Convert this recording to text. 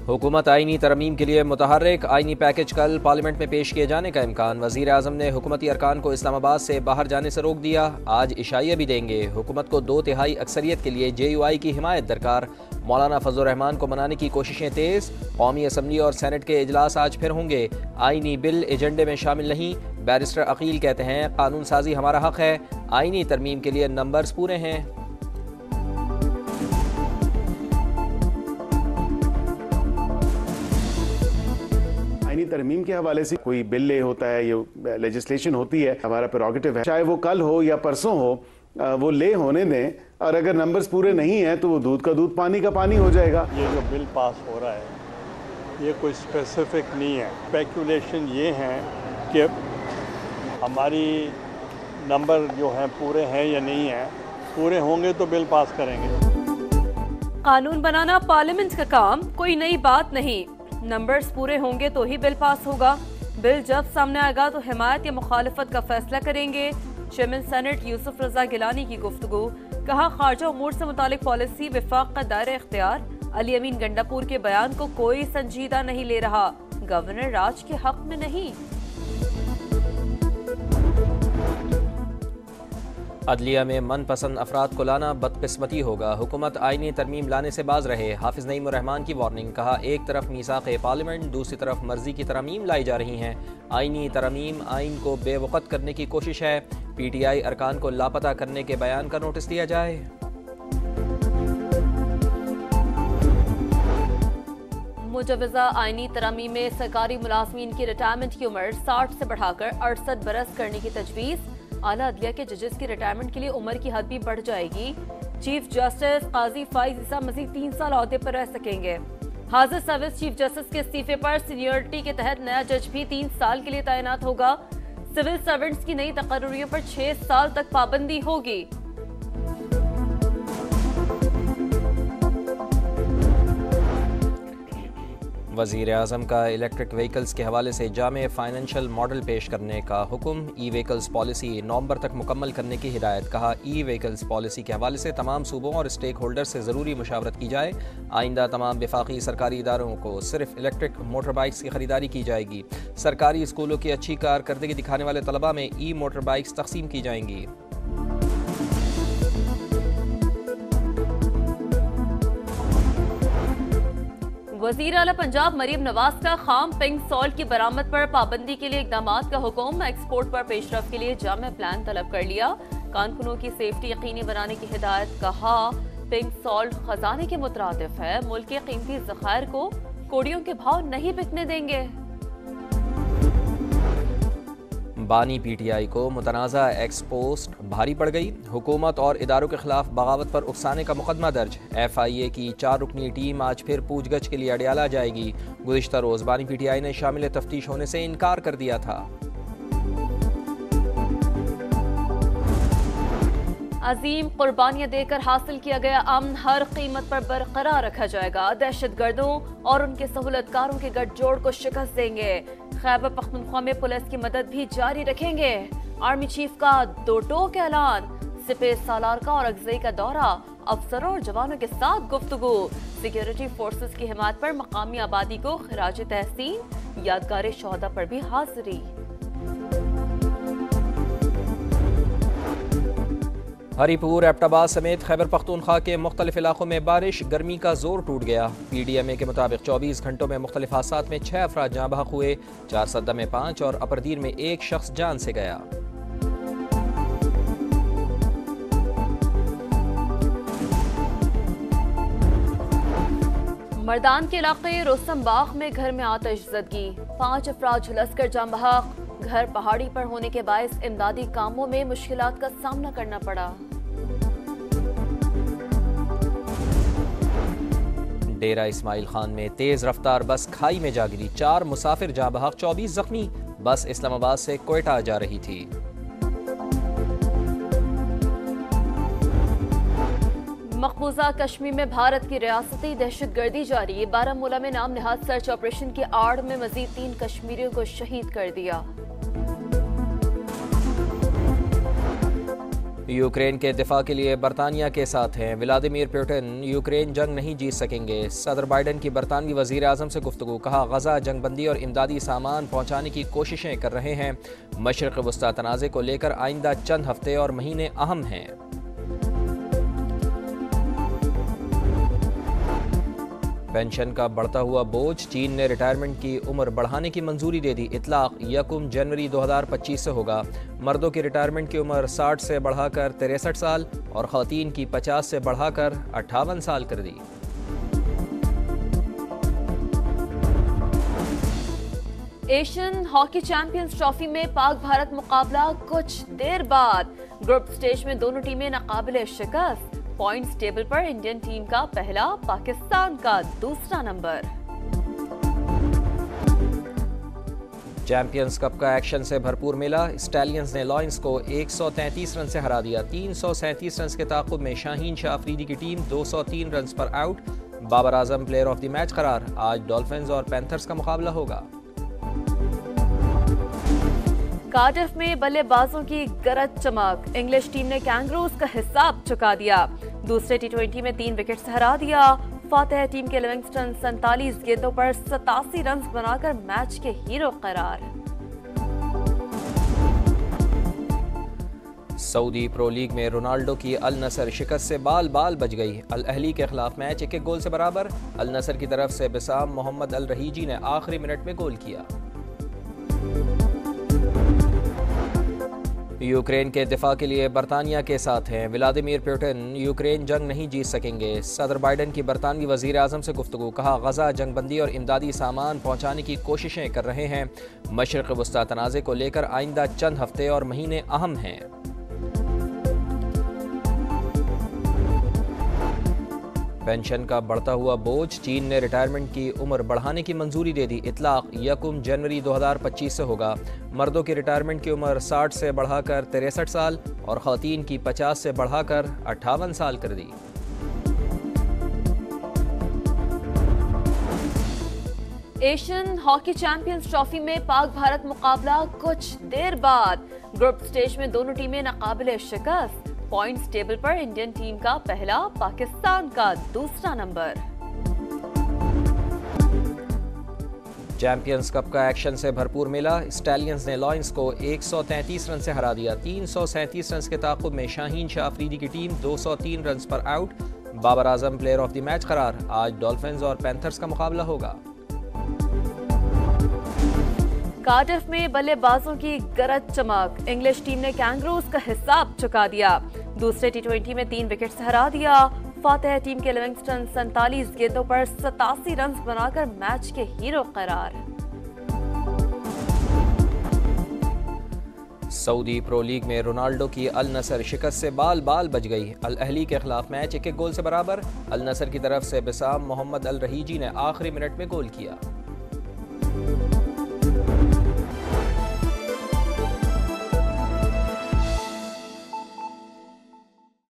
हुकूमत आईनी तरमीम के लिए मुतहर्रिक, आईनी पैकेज कल पार्लियामेंट में पेश किए जाने का इम्कान। वज़ीर आज़म ने हुकूमती अरकान को इस्लामाबाद से बाहर जाने से रोक दिया। आज इशाइया भी देंगे। हुकूमत को 2/3 अक्सरियत के लिए JUI की हिमायत दरकार। मौलाना फजल रहमान को मनाने की कोशिशें तेज़। कौमी असम्बली और सेनेट के इजलास आज फिर होंगे। आईनी बिल एजेंडे में शामिल नहीं। बैरिस्टर अकील कहते हैं कानून साजी हमारा हक है, आईनी तरमीम के लिए नंबर्स पूरे हैं। आईनी तरमीम के हवाले से कोई बिल होता है, ये लेजिस्लेशन होती है, हमारा प्रेरोगेटिव है, चाहे वो कल हो या परसों हो, वो ले होने दें। और अगर नंबर्स पूरे नहीं हैं तो वो दूध का दूध पानी का पानी हो जाएगा। ये जो बिल पास हो रहा है ये कोई स्पेसिफिक नहीं है। स्पेकुलेशन ये है कि हमारी नंबर जो हैं पूरे हैं या नहीं हैं। पूरे होंगे तो बिल पास करेंगे। कानून बनाना पार्लियामेंट का काम, कोई नई बात नहीं। नंबर्स पूरे होंगे तो ही बिल पास होगा। बिल जब सामने आएगा तो हिमायत या मुखालफत का फैसला करेंगे। चेयरमैन सेनेट यूसुफ रजा गिलानी की गुफ्तगू। कहा खारजा उमूर से मुतालिक पॉलिसी विफाक का दायरा इख्तियार। अली अमीन गंडापुर के बयान को कोई संजीदा नहीं ले रहा। गवर्नर राज के हक में नहीं। अदलिया में मनपसंद अफराद को लाना बदकिस्मती होगा। हुकूमत आईनी तरमीम लाने से बाज रहे। हाफिज नईम रहमान की वार्निंग। कहा एक तरफ मीसाक पार्लियामेंट, दूसरी तरफ मर्जी की तरमीम लाई जा रही हैं। आईनी तरमीम आइन को बेवक़्त करने की कोशिश है। PTI अरकान को लापता करने के बयान का नोटिस दिया जाए। मुजवजा आईनी तरमीम में सरकारी मुलाजमीन की रिटायरमेंट की उम्र 60 से बढ़ाकर 68 बरस करने की तजवीज़। आला अदलिया के जजेस की रिटायरमेंट के लिए उम्र की हद भी बढ़ जाएगी। चीफ जस्टिस काजी फाइज ईसा मजीद 3 साल ओहदे पर रह सकेंगे। हाजिर सर्विस चीफ जस्टिस के इस्तीफे पर सीनियरिटी के तहत नया जज भी 3 साल के लिए तैनात होगा। सिविल सर्वेंट्स की नई तकर्रियों पर 6 साल तक पाबंदी होगी। वज़ीर आज़म का इलेक्ट्रिक व्हीकल्स के हवाले से जामे फाइनेंशियल मॉडल पेश करने का हुक्म। ई-व्हीकल्स पॉलिसी नवंबर तक मुकम्मल करने की हिदायत। कहा ई-व्हीकल्स पॉलिसी के हवाले से तमाम सूबों और स्टेक होल्डर से ज़रूरी मुशावरत की जाए। आइंदा तमाम वफाकी सरकारी इदारों को सिर्फ इलेक्ट्रिक मोटर बाइक्स की खरीदारी की जाएगी। सरकारी स्कूलों की अच्छी कारकर्दगी दिखाने वाले तलबा में ई मोटर बाइक्स तकसीम की जाएंगी। वज़ीर आला पंजाब मरीम नवाज का खाम पिंक सॉल्ट की बरामद पर पाबंदी के लिए इकदाम का हुक्म। एक्सपोर्ट पर पेशरफ के लिए जामे प्लान तलब कर लिया। कारकुनों की सेफ्टी यकीनी बनाने की हिदायत। कहा पिंक सॉल्ट खजाने के मुतरादिफ है। मुल्क के कीमती ज़खायर को कोड़ियों के भाव नहीं बिकने देंगे। बानी PTI को मुतनाज़ा एक्सपोस्ट भारी पड़ गई। हुकूमत और इदारों के खिलाफ बगावत पर उकसाने का मुकदमा दर्ज। FIA की 4 रुकनी टीम आज फिर पूछगछ के लिए अडियाला जाएगी। गुज़िश्ता रोज़ बानी PTI ने शामिल तफ्तीश होने से इनकार कर दिया था। अजीम कुर्बानियां देकर हासिल किया गया अमन हर कीमत पर बरकरार रखा जाएगा। दहशतगर्दों और उनके सहूलतकारों के गठजोड़ को शिकस्त देंगे। खैबर पख्तूनख्वा में पुलिस की मदद भी जारी रखेंगे। आर्मी चीफ का 2 टोक ऐलान। सिपह सालार का और अगजई का दौरा। अफसरों और जवानों के साथ गुफ्तगू। सिक्योरिटी फोर्सेस की हिमायत पर मकामी आबादी को खिराज तहसीन। यादगार शोहदा पर भी हाजिरी। हरीपुर, एबटाबाद समेत खैबर पख्तूनख्वा के मुख्तलिफ इलाकों में बारिश। गर्मी का जोर टूट गया। PDMA के मुताबिक 24 घंटों में मुख्तलिफ हादसात में 6 अफराद जाँ बहक हुए। 4 सद्दा में 5 और अपरदीर में 1 शख्स जान से गया। मर्दान के इलाके रोस्तम बाग में घर में आतिशज़दगी। 5 अफराद झुलसकर जाँ बहक। घर पहाड़ी पर होने के बायस इमदादी कामों में मुश्किलात का सामना करना पड़ा। डेरा इस्माइल खान में तेज रफ्तार बस खाई में जा गिरी। 4 मुसाफिर जाँ बहक, 24 जख्मी। बस इस्लामाबाद से कोयटा जा रही थी। मकबूजा कश्मीर में भारत की रियासती दहशतगर्दी जारी। बारामूला में नाम निहाद सर्च ऑपरेशन की आड़ में मजीद 3 कश्मीरियों को शहीद कर दिया। यूक्रेन के दिफा के लिए बरतानिया के साथ हैं व्लादिमीर पुतिन। यूक्रेन जंग नहीं जीत सकेंगे। सदर बाइडन की बरतानवी वजीर आजम से गुफ्तगू। कहा, गजा जंगबंदी और इमदादी सामान पहुँचाने की कोशिशें कर रहे हैं। मशरक़ वस्ता तनाज़े को लेकर आइंदा चंद हफ्ते और महीने अहम हैं। पेंशन का बढ़ता हुआ बोझ। चीन ने रिटायरमेंट की उम्र बढ़ाने की मंजूरी दे दी। इतलाक 1 जनवरी 2025 से होगा। मर्दों की रिटायरमेंट की उम्र 60 से बढ़ाकर 63 साल और ख़वातीन की 50 से बढ़ाकर 58 साल कर दी। एशियन हॉकी चैंपियंस ट्रॉफी में पाक भारत मुकाबला कुछ देर बाद। ग्रुप स्टेज में दोनों टीमें नाकाबिले शिकस्त। पॉइंट्स टेबल पर इंडियन टीम का पहला, पाकिस्तान का दूसरा नंबर। चैंपियंस कप का एक्शन से भरपूर मिला। स्टैलियंस ने लॉयंस को 133 रन से हरा दिया। 337 रन के ताक़ुब में शाहीन शाह अफरीदी की टीम 203 रन पर out. Babar Azam player of the match करार। आज डॉल्फिन्स और पैंथर्स का मुकाबला होगा। कार्डिफ में बल्लेबाजों की गरज चमक। इंग्लिश टीम ने कैंगरूज का हिसाब चुका दिया। दूसरे टी20 में 3 विकेट से हरा दिया। फातेह टीम के लिविंगस्टन 47 गेंदों पर 87 रन बनाकर मैच के हीरो करार। सऊदी प्रो लीग में रोनाल्डो की अल नसर शिकस्त से बाल बाल बच गई। अल अहली के खिलाफ मैच 1-1 गोल से बराबर। अल नसर की तरफ से बिसाम मोहम्मद अल रहीजी ने आखिरी मिनट में गोल किया। यूक्रेन के दिफा के लिए बरतानिया के साथ हैं व्लादिमीर पुतिन। यूक्रेन जंग नहीं जीत सकेंगे। सदर बाइडन की बरतानवी वजीर आजम से गुफ्तगू। कहा, गजा जंगबंदी और इमदादी सामान पहुँचाने की कोशिशें कर रहे हैं। मशरक़ वस्ता तनाज़े को लेकर आइंदा चंद हफ्ते और महीने अहम हैं। पेंशन का बढ़ता हुआ बोझ। चीन ने रिटायरमेंट की उम्र बढ़ाने की मंजूरी दे दी। इतलाक 1 जनवरी 2025 से होगा। मर्दों की रिटायरमेंट की उम्र 60 से बढ़ाकर 63 साल और ख़वातीन की 50 से बढ़ाकर 58 साल कर दी। एशियन हॉकी चैंपियंस ट्रॉफी में पाक भारत मुकाबला कुछ देर बाद। ग्रुप स्टेज में दोनों टीमें नाकाबिले शिकस्त। पॉइंट्स टेबल पर इंडियन टीम का पहला, पाकिस्तान का दूसरा नंबर। चैंपियंस कप का एक्शन से भरपूर मिला। स्टैलियंस ने लॉयंस को 133 रन से हरा दिया। 337 रन के ताक़ुब में शाहीन शाह अफरीदी की टीम 203 रन पर out. Babar Azam player of the match करार। आज डॉल्फिन्स और पैंथर्स का मुकाबला होगा। कार्डिफ में बल्लेबाजों की गरज चमक। इंग्लिश टीम ने कैंगरूज का हिसाब चुका दिया। दूसरे टी20 में 3 विकेट से हरा दिया। फातेह टीम के लिविंगस्टन 47 गेंदों पर 87 रन बनाकर मैच के हीरो करार। सऊदी प्रो लीग में रोनाल्डो की अल नसर शिकस्त से बाल बाल बच गई। अल अहली के खिलाफ मैच 1-1 गोल से बराबर। अल नसर की तरफ से बिसाम मोहम्मद अल रहीजी ने आखिरी मिनट में गोल किया।